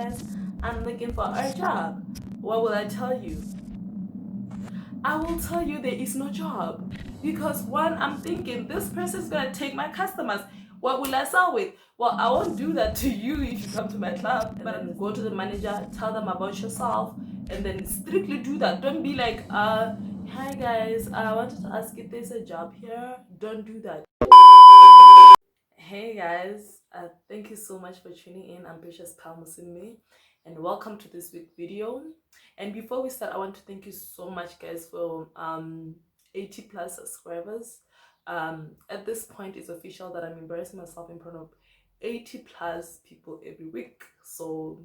guys, I'm looking for a job. What will I tell you? I will tell you there is no job. Because one, I'm thinking this person is gonna take my customers. What will I sell with? Well, I won't do that to you if you come to my club. But then go to the manager, tell them about yourself, and then strictly do that. Don't be like, hi guys, I wanted to ask if there's a job here. Don't do that. Hey guys, thank you so much for tuning in. I'm Precious Palmusimi, and welcome to this week video. And before we start, I want to thank you so much guys for 80 plus subscribers. At this point it's official that I'm embarrassing myself in front of 80 plus people every week, so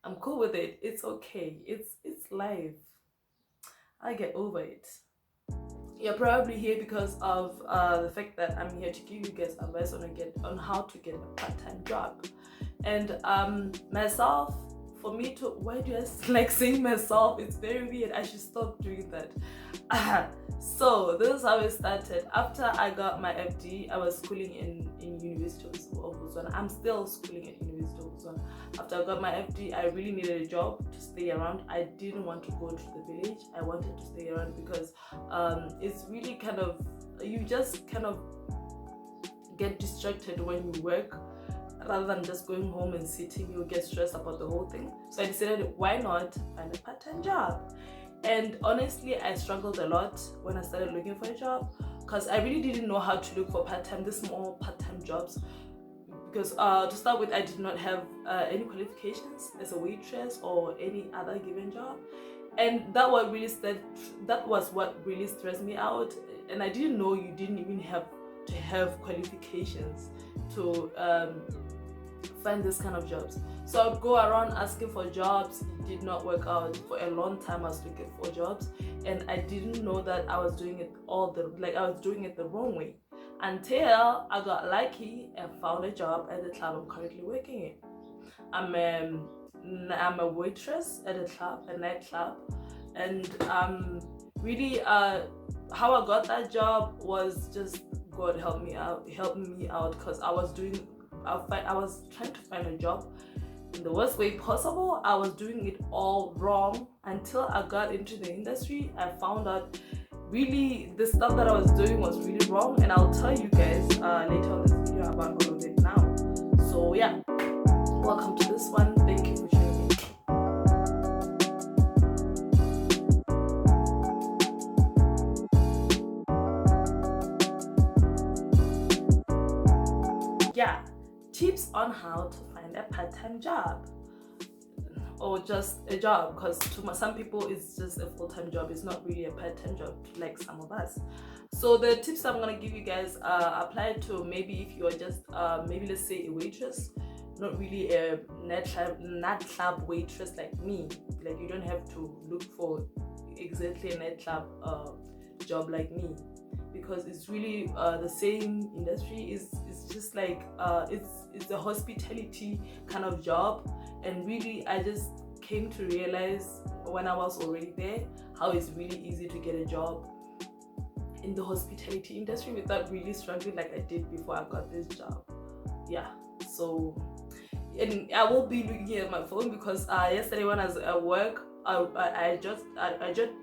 I'm cool with it. It's okay, it's life. I get over it. You're probably here because of the fact that I'm here to give you guys advice on how to get a part-time job. And myself, for me to, why do I like saying myself? It's very weird. I should stop doing that. So this is how it started. After I got my FD, I was schooling in University of Botswana. I'm still schooling at University of Botswana. After I got my FD, I really needed a job to stay around. I didn't want to go to the village. I wanted to stay around because it's really kind of, you just kind of get distracted when you work. Rather than just going home and sitting, you'll get stressed about the whole thing. So I decided, why not find a part-time job? And honestly, I struggled a lot when I started looking for a job because I really didn't know how to look for these small part-time jobs. Because to start with, I did not have any qualifications as a waitress or any other given job, and that was what really stressed me out. And I didn't know you didn't even have to have qualifications to find this kind of jobs. So I would go around asking for jobs. It did not work out. For a long time I was looking for jobs, and I didn't know that I was doing it I was doing it the wrong way, until I got lucky and found a job at the club I'm currently working in. I'm a waitress at a nightclub, and really how I got that job was just God helped me out because I was trying to find a job in the worst way possible. I was doing it all wrong until I got into the industry. I found out really the stuff that I was doing was really wrong, and I'll tell you guys later on this video about all of it now. So yeah, welcome to this one. Thank you for tuning in. Yeah, tips on how to find a part-time job or just a job, because to some people it's just a full-time job. It's not really a part-time job like some of us. So the tips I'm gonna give you guys apply to maybe if you are just maybe let's say a waitress, not really a nightclub waitress like me. Like you don't have to look for exactly a nightclub job like me, because it's really the same industry. It's just like it's a hospitality kind of job. And really I just came to realize when I was already there how it's really easy to get a job in the hospitality industry without really struggling like I did before I got this job. Yeah, so, and I will be looking at my phone because yesterday when I was at work, I just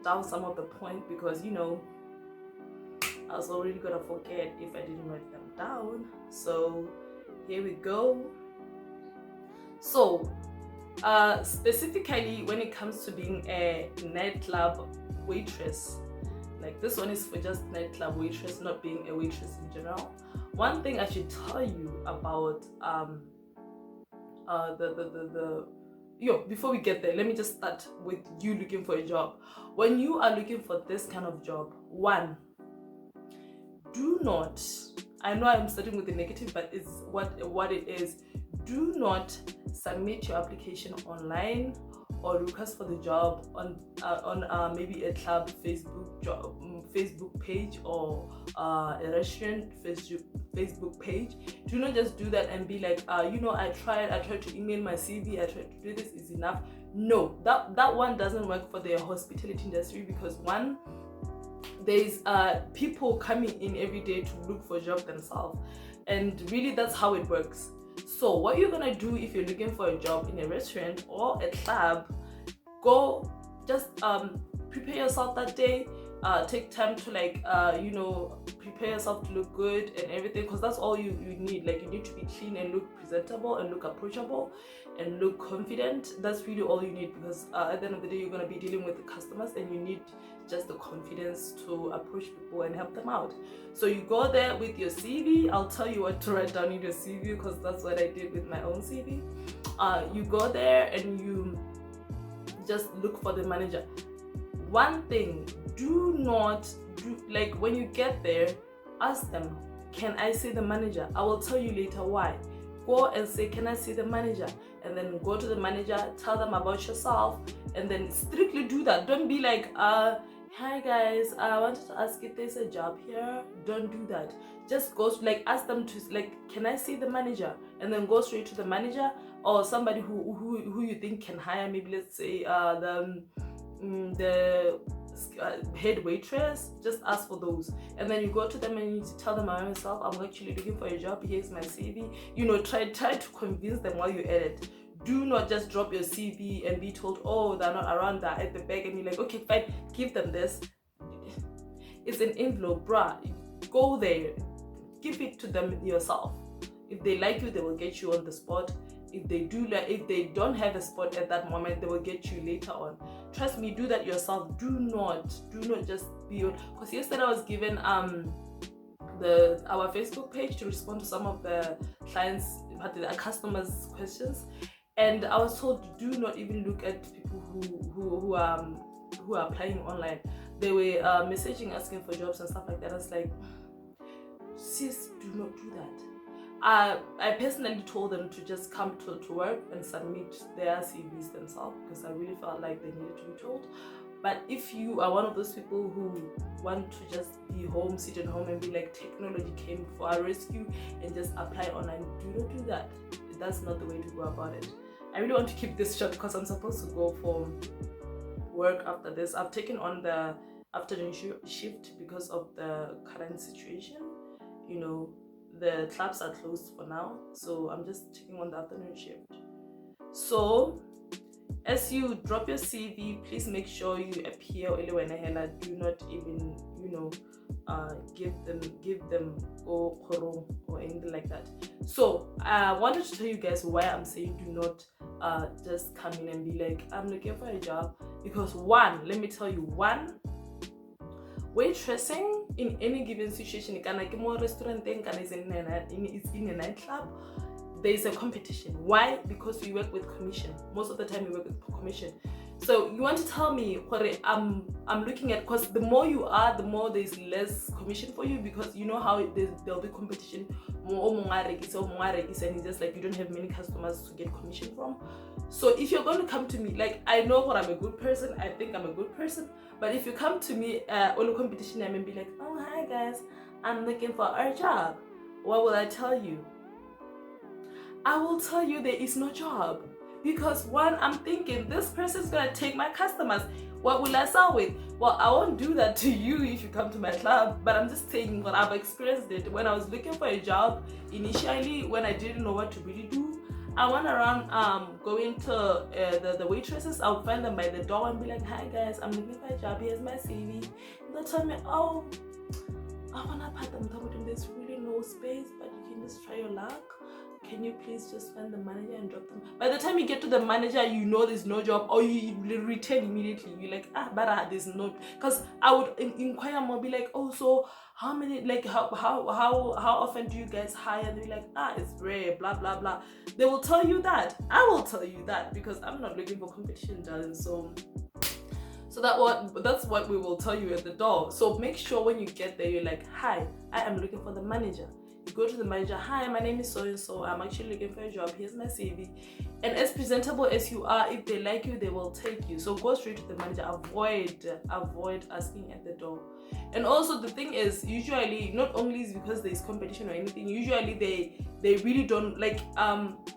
down some of the point, because you know I was already gonna forget if I didn't write them down. So here we go. So specifically when it comes to being a nightclub waitress, like this one is for just nightclub waitress, not being a waitress in general. One thing I should tell you about before we get there, let me just start with you looking for a job. When you are looking for this kind of job, one, do not, I know I'm starting with the negative, but it's what it is. Do not submit your application online or request for the job on maybe a club Facebook page or a restaurant Facebook page. Do not just do that and be like, I tried to email my CV, I tried to do this, is enough. No, that one doesn't work for the hospitality industry, because one, there's people coming in every day to look for a job themselves, and really that's how it works. So what you're gonna do if you're looking for a job in a restaurant or a club, go just prepare yourself that day. Take time to prepare yourself to look good and everything, because that's all you need. Like, you need to be clean and look presentable and look approachable and look confident. That's really all you need, because at the end of the day, you're going to be dealing with the customers and you need just the confidence to approach people and help them out. So you go there with your CV. I'll tell you what to write down in your CV, because that's what I did with my own CV. You go there and you just look for the manager. One thing, do not do, like, when you get there, ask them, can I see the manager? I will tell you later why. Go and say, can I see the manager? And then go to the manager, tell them about yourself, and then strictly do that. Don't be like, hi guys, I wanted to ask if there's a job here. Don't do that. Just go, like, ask them to, like, can I see the manager? And then go straight to the manager or somebody who you think can hire. Maybe let's say the head waitress. Just ask for those, and then you go to them and you tell them, I myself, I'm actually looking for a job, here's my CV. Try to convince them while you're at it. Do not just drop your CV and be told, oh, they're not around, they're at the back, and you're like, okay, fine, give them this. It's an envelope, bruh. Go there, give it to them yourself. If they like you, they will get you on the spot. If they don't have a spot at that moment, they will get you later on. Trust me, do that yourself. Do not just be on, because yesterday I was given our Facebook page to respond to some of the clients, the customers' questions, and I was told, do not even look at people who are applying online. They were messaging, asking for jobs and stuff like that. I was like, sis, do not do that. I personally told them to just come to work and submit their CVs themselves, because I really felt like they needed to be told. But if you are one of those people who want to just be home, sit at home and be like, technology came for our rescue, and just apply online, do not do that. That's not the way to go about it. I really want to keep this short because I'm supposed to go for work after this. I've taken on the afternoon shift because of the current situation. The clubs are closed for now, so I'm just taking on the afternoon shift. So as you drop your CV, please make sure you appear do not even give them or anything like that. So I wanted to tell you guys why I'm saying do not just come in and be like, I'm looking for a job, because let me tell you, waitressing in any given situation, restaurant, it's in a nightclub, there is a competition. Why? Because we work with commission. Most of the time we work with commission. So you want to tell me what I'm looking at, because the more you are, the more there's less commission for you, because you know how there'll be competition, and it's just like you don't have many customers to get commission from. So if you're going to come to me, like, I know I'm a good person, I think I'm a good person, but if you come to me on a competition and be like, oh hi guys, I'm looking for a job, what will I tell you? I will tell you there is no job. Because I'm thinking, this person's gonna take my customers. What will I sell with? Well, I won't do that to you if you come to my club, but I'm just saying what I've experienced it. When I was looking for a job, initially, when I didn't know what to really do, I went around going to the waitresses. I would find them by the door and be like, hi guys, I'm looking for a job, here's my CV. And they'll tell me, oh, I wanna part them, there's really no space, but you can just try your luck. Can you please just find the manager and drop them? By the time you get to the manager, you know there's no job, or you return immediately. You're like, but there's no. Because I would inquire more, be like, oh, so how many, like, how often do you guys hire? And they're like, it's rare, blah blah blah. They will tell you that. I will tell you that, because I'm not looking for competition, darling. So that's what we will tell you at the door. So make sure when you get there, you're like, hi, I am looking for the manager. You go to the manager, hi, my name is so and so, I'm actually looking for a job, here's my CV. And as presentable as you are, if they like you, they will take you. So go straight to the manager. Avoid asking at the door. And also the thing is, usually, not only is because there's competition or anything, usually they really don't, like,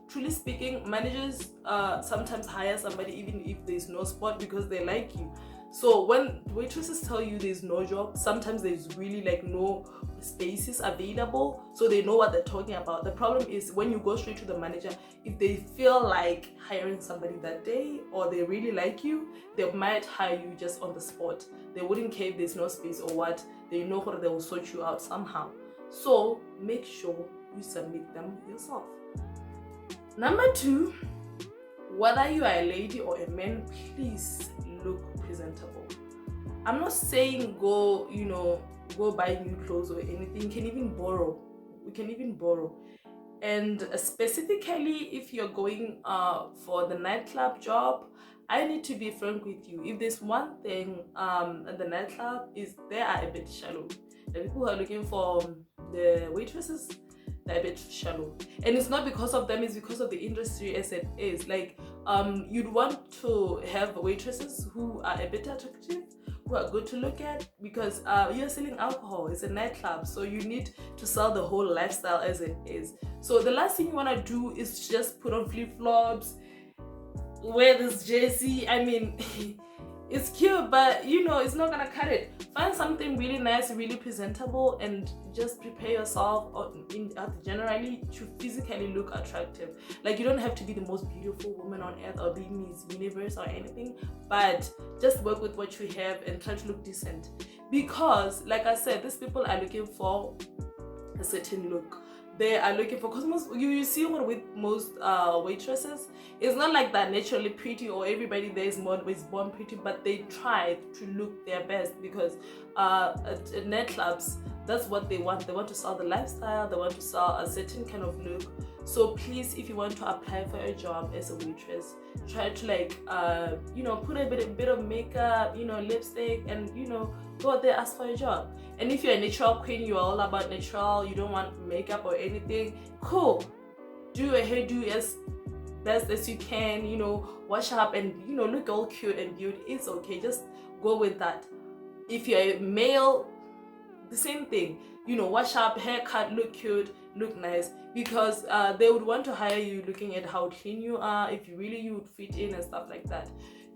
truly speaking, managers sometimes hire somebody even if there's no spot, because they like you. So when waitresses tell you there's no job, sometimes there's really like no spaces available, so they know what they're talking about. The problem is when you go straight to the manager, if they feel like hiring somebody that day or they really like you, they might hire you just on the spot. They wouldn't care if there's no space or what. They know how they will sort you out somehow. So make sure you submit them yourself. Number 2, whether you are a lady or a man, please look presentable. I'm not saying go buy new clothes or anything. You can even borrow. We can even borrow. And specifically if you're going for the nightclub job, I need to be frank with you. If there's one thing at the nightclub is they are a bit shallow. The people who are looking for the waitresses, they're a bit shallow. And it's not because of them, it's because of the industry as it is. Like you'd want to have waitresses who are a bit attractive, who are good to look at, because you're selling alcohol. It's a nightclub, so you need to sell the whole lifestyle as it is. So the last thing you want to do is just put on flip-flops, wear this jersey. I mean it's cute, but it's not gonna cut it. Find something really nice, really presentable, and just prepare yourself generally to physically look attractive. Like, you don't have to be the most beautiful woman on earth or be Miss Universe or anything, but just work with what you have and try to look decent. Because like I said, these people are looking for a certain look. They are looking for, because you see what with most waitresses, it's not like they're naturally pretty or everybody there is born pretty, but they try to look their best, because at nightclubs, that's what they want. They want to sell the lifestyle, they want to sell a certain kind of look. So please, if you want to apply for a job as a waitress, try to like put a bit of makeup, lipstick, and go out there, ask for a job. And if you're a natural queen, you're all about natural, you don't want makeup or anything, cool. Do a hairdo as best as you can, wash up and look all cute and beauty. It's okay, just go with that. If you're a male, the same thing, wash up, haircut, look cute, look nice, because they would want to hire you looking at how clean you are, if you would fit in and stuff like that.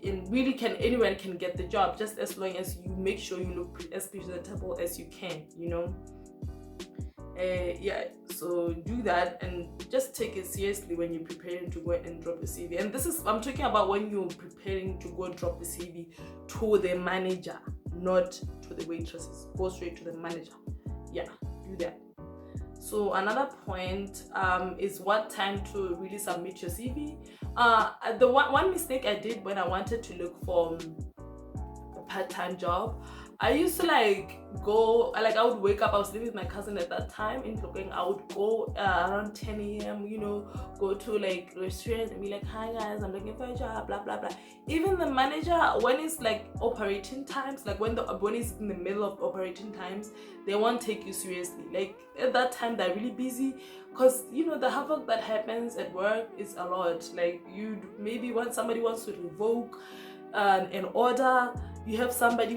And really, anyone can get the job, just as long as you make sure you look as presentable as you can. So do that and just take it seriously when you're preparing to go and drop a CV. And I'm talking about when you're preparing to go drop a CV to the manager, not to the waitresses. Go straight to the manager. Yeah, do that. So another point is what time to really submit your CV. The one mistake I did when I wanted to look for a part-time job, I used to I would wake up, I was living with my cousin at that time in Klokeng. I would go around 10 a.m, go to restaurants and be like, hi guys, I'm looking for a job, blah blah blah. Even the manager, when it's operating times, when it's in the middle of operating times, they won't take you seriously. At that time, they're really busy, because the havoc that happens at work is a lot. Maybe when somebody wants to revoke an order, you have somebody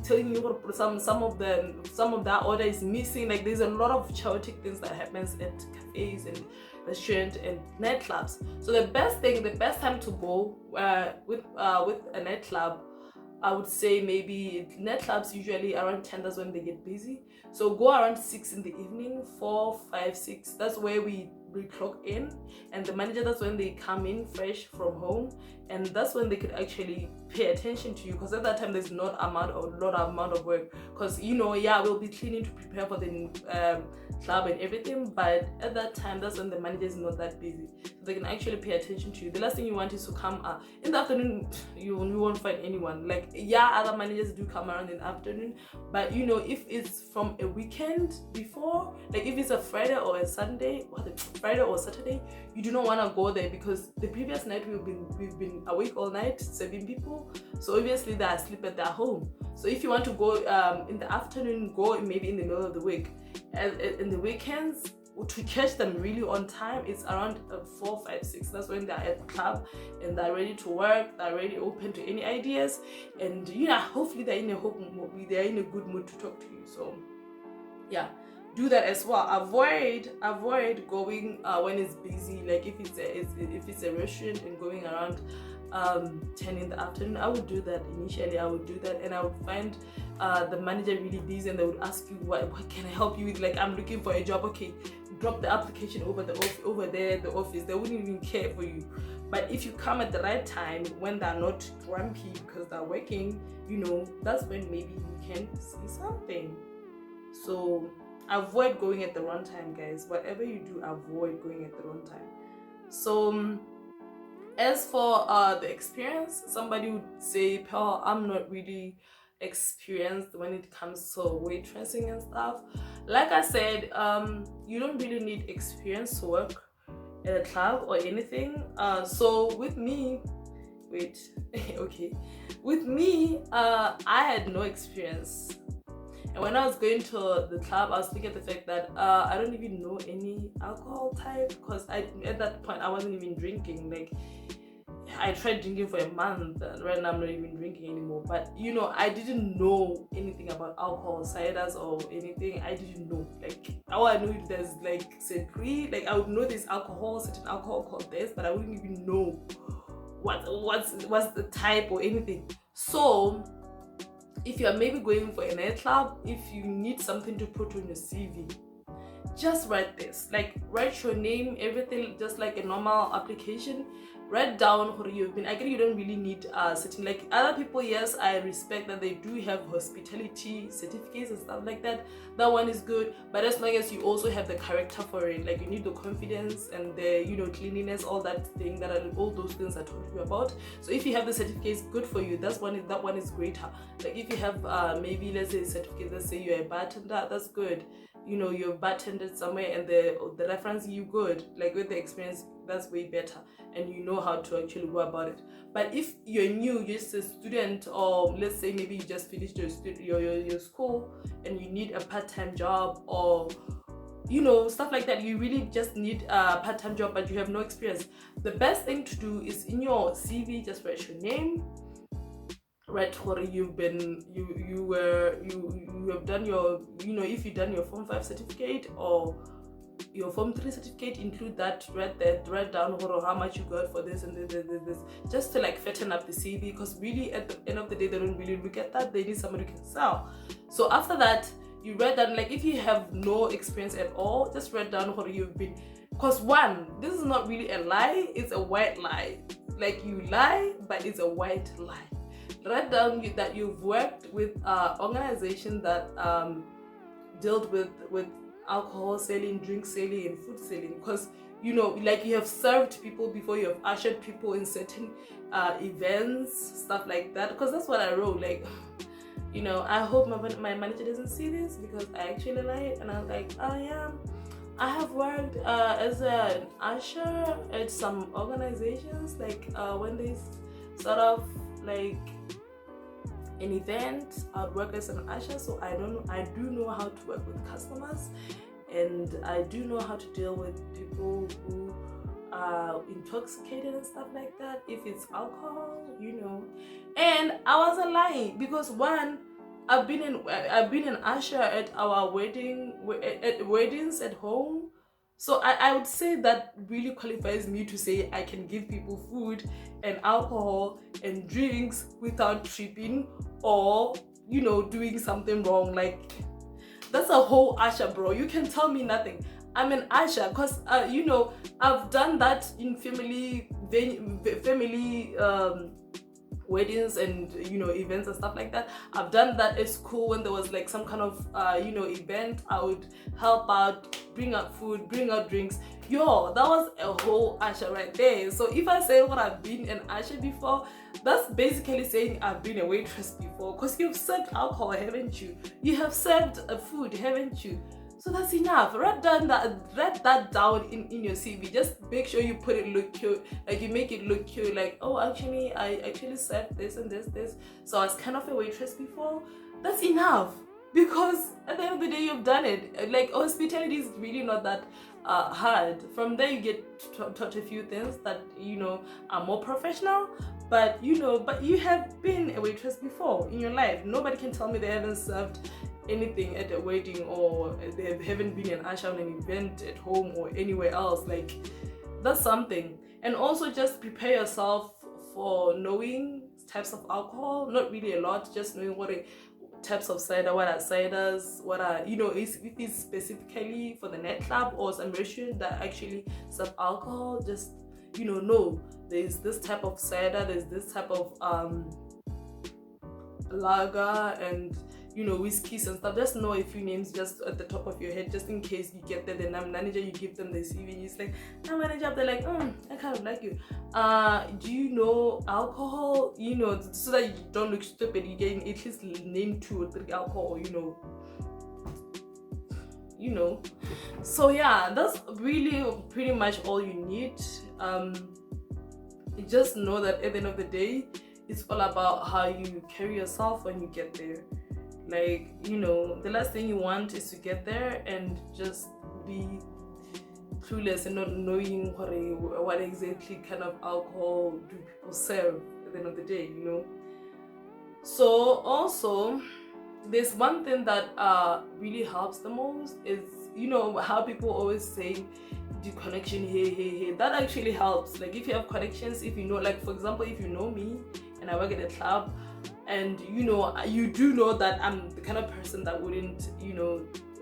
telling you some of that order is missing. There's a lot of chaotic things that happens at cafes and restaurants and nightclubs. So the best time to go with a nightclub, I would say maybe nightclubs usually around 10, that's when they get busy. So go around 6 in the evening, 4, 5, 6. That's where we clock in, and the manager, that's when they come in fresh from home, and that's when they could actually pay attention to you, because at that time there's not a lot amount of work, because we'll be cleaning to prepare for the club and everything, but at that time that's when the manager is not that busy, so they can actually pay attention to you. The last thing you want is to come in the afternoon. You won't find anyone. Other managers do come around in the afternoon, but if it's from a weekend before, if it's a Friday or a Sunday, Friday or Saturday, you do not want to go there, because the previous night we've been awake all night serving people, so obviously they're asleep at their home. So if you want to go in the afternoon, go maybe in the middle of the week. And in the weekends, to catch them really on time, it's around 4, 5, 6. That's when they're at the club and they're ready to work, they're really open to any ideas, and hopefully they're in a good mood to talk to you. So do that as well. Avoid going when it's busy, if it's a restaurant and going around 10 in the afternoon. I would do that initially. I would do that, and I would find the manager really busy, and they would ask you, what can I help you with? Like, I'm looking for a job. Okay, drop the application over there at the office. They wouldn't even care for you. But if you come at the right time, when they're not grumpy because they're working, that's when maybe you can see something. So avoid going at the wrong time, guys. Whatever you do, avoid going at the wrong time. So as for the experience, somebody would say, Pearl, I'm not really experienced when it comes to waitressing and stuff. Like I said, you don't really need experience to work at a club or anything. So with me, okay, with me, I had no experience. And when I was going to the club, I was thinking the fact that I don't even know any alcohol type, because at that point I wasn't even drinking. Like, I tried drinking for a month, and right now I'm not even drinking anymore. But I didn't know anything about alcohol, ciders or anything. I didn't know. Like, all I knew is there's like Cetri. Like, I would know there's alcohol, certain alcohol called this, but I wouldn't even know what's the type or anything. So if you're maybe going for a nightclub, if you need something to put on your CV, just write this. Like, write your name, everything, just like a normal application. Write down who you've been. Again, you don't really need certain, like other people. Yes, I respect that they do have hospitality certificates and stuff like that. That one is good, but as long as you also have the character for it, like you need the confidence and the cleanliness, all that thing, all those things I told you about. So if you have the certificates, good for you. That one is greater. Like if you have maybe, let's say, certificate, let's say you're a bartender, that's good. You've bartended somewhere and the reference, you good. Like with the experience, that's way better, and you know how to actually go about it. But if you're new, you're just a student, or let's say maybe you just finished your school and you need a part-time job, or stuff like that, you really just need a part-time job but you have no experience, the best thing to do is in your CV, just write your name, write what you've been, you have done your, if you've done your Form 5 certificate or your Form 3 certificate, include that, write down how much you got for this and this, just to like fatten up the CV, because really at the end of the day, they don't really look at that. They need somebody who can sell. So after that, you write down, like if you have no experience at all, just write down what you've been, because this is not really a lie, it's a white lie. Like, you lie, but it's a white lie. Write down that you've worked with organizations that dealt with alcohol selling, drink selling, and food selling, because like you have served people before, you have ushered people in certain events, stuff like that. Because that's what I wrote. Like, I hope my manager doesn't see this, because I actually lied, and I was like, oh yeah, I have worked as an usher at some organizations, like when they sort of like an event, I'd work as an usher, so I do know how to work with customers, and I do know how to deal with people who are intoxicated and stuff like that, if it's alcohol, And I wasn't lying, because one, I've been an usher at our weddings at home. So I would say that really qualifies me to say I can give people food and alcohol and drinks without tripping or, doing something wrong. Like, that's a whole usher, bro. You can tell me nothing. I'm an usher, because, I've done that in family weddings and events and stuff like that. I've done that at school when there was like some kind of event. I would help out, bring out food, bring out drinks. That was a whole usher right there. So if I say what I've been an usher before, that's basically saying I've been a waitress before, because you've served alcohol, haven't you? You have served food, haven't you? So that's enough. Write that down in your CV. Just make sure you put it look cute. Like, you make it look cute. Like, oh, actually, I actually served this and this. So I was kind of a waitress before. That's enough. Because at the end of the day, you've done it. Like, hospitality is really not that hard. From there, you get taught a few things that, are more professional. But, but you have been a waitress before in your life. Nobody can tell me they haven't served anything at a wedding, or they haven't been an usher on an event at home or anywhere else. Like, that's something. And also just prepare yourself for knowing types of alcohol, not really a lot, just knowing what types of cider, what are ciders, what are, if it's specifically for the nightclub or some restaurant that actually serve alcohol, just know there's this type of cider, there's this type of lager, and whiskeys and stuff. Just know a few names just at the top of your head, just in case you get there. The manager, you give them the CV, it's like, "Now manager," they're like, "I kind of like you. Do you know alcohol?" So that you don't look stupid, you can at least name 2 or 3 alcohol. So yeah, that's really pretty much all you need. Just know that at the end of the day, it's all about how you carry yourself when you get there. Like, the last thing you want is to get there and just be clueless and not knowing what exactly kind of alcohol do people serve at the end of the day, So also, there's one thing that really helps the most is, how people always say, the connection, hey, that actually helps. Like, if you have connections, if like, for example, if you know me and I work at a club, and you do know that I'm the kind of person that wouldn't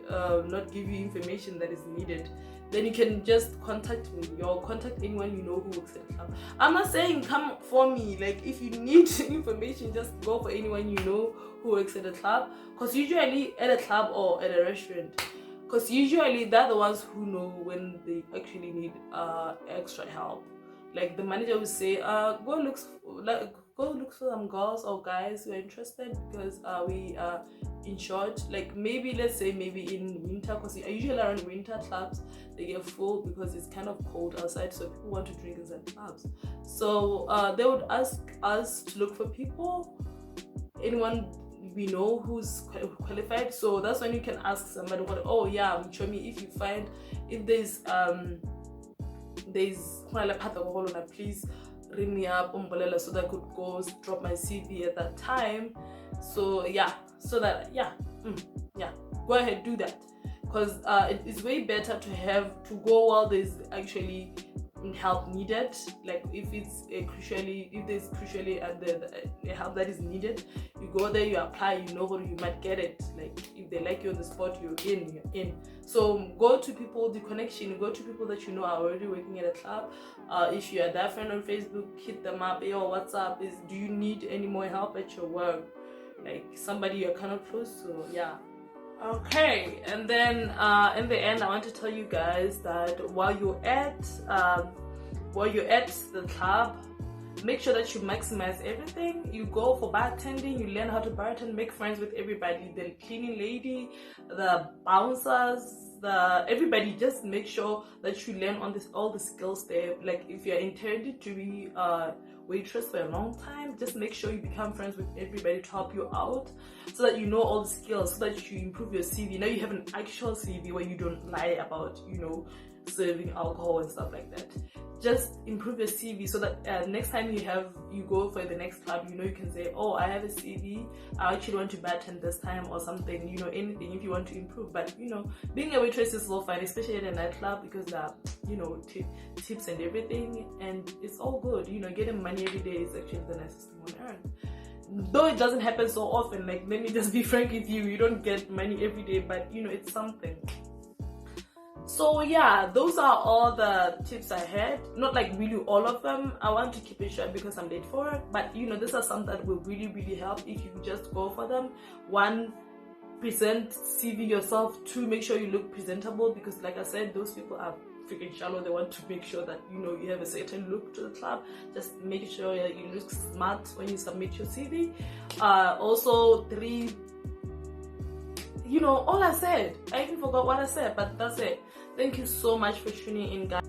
not give you information that is needed, then you can just contact me or contact anyone who works at the club. I'm not saying come for me. Like, if you need information, just go for anyone who works at a club, because usually at a club or at a restaurant, because usually they're the ones who know when they actually need extra help. Like, the manager will say, go look for some girls or guys who are interested, because we are in short. Like, maybe let's say in winter, because usually around winter clubs they get full because it's kind of cold outside, so people want to drink inside clubs. So they would ask us to look for people, anyone we know who's qualified. So that's when you can ask somebody, show me if there's please ring me up, so that I could go drop my CV at that time. So go ahead, do that, because it's way better to go while there's actually help needed. Like, if there's crucially the help that is needed, you go there, you apply, you might get it. Like, if they like you on the spot, you're in. So go to people, the connection, go to people that are already working at a club. If you are their friend on Facebook, hit them up, or WhatsApp, do you need any more help at your work? Like, somebody you're kind of close to. Yeah. Okay, and then in the end, I want to tell you guys that while you're at the club, make sure that you maximize everything. You go for bartending, you learn how to bartend, make friends with everybody, the cleaning lady, the bouncers, everybody. Just make sure that you learn all the skills there. Like, if you're intended to be waitress for a long time, just make sure you become friends with everybody to help you out, so that you know all the skills, so that you improve your CV. Now you have an actual CV where you don't lie about serving alcohol and stuff like that. Just improve your CV, so that next time you go for the next club, you can say, I have a CV, I actually want to bartend this time, or something, anything, if you want to improve. But being a waitress is so fun, especially at a nightclub, because tips and everything, and it's all good. Getting money every day is actually the nicest thing on earth, though it doesn't happen so often. Like, let me just be frank with you don't get money every day, but it's something. So yeah, those are all the tips I had. Not like really all of them. I want to keep it short because I'm late for it. But these are some that will really, really help if you just go for them. 1, present CV yourself. 2, make sure you look presentable, because like I said, those people are freaking shallow. They want to make sure that you have a certain look to the club. Just make sure you look smart when you submit your CV. Also, 3, all I said. I even forgot what I said, but that's it. Thank you so much for tuning in, guys.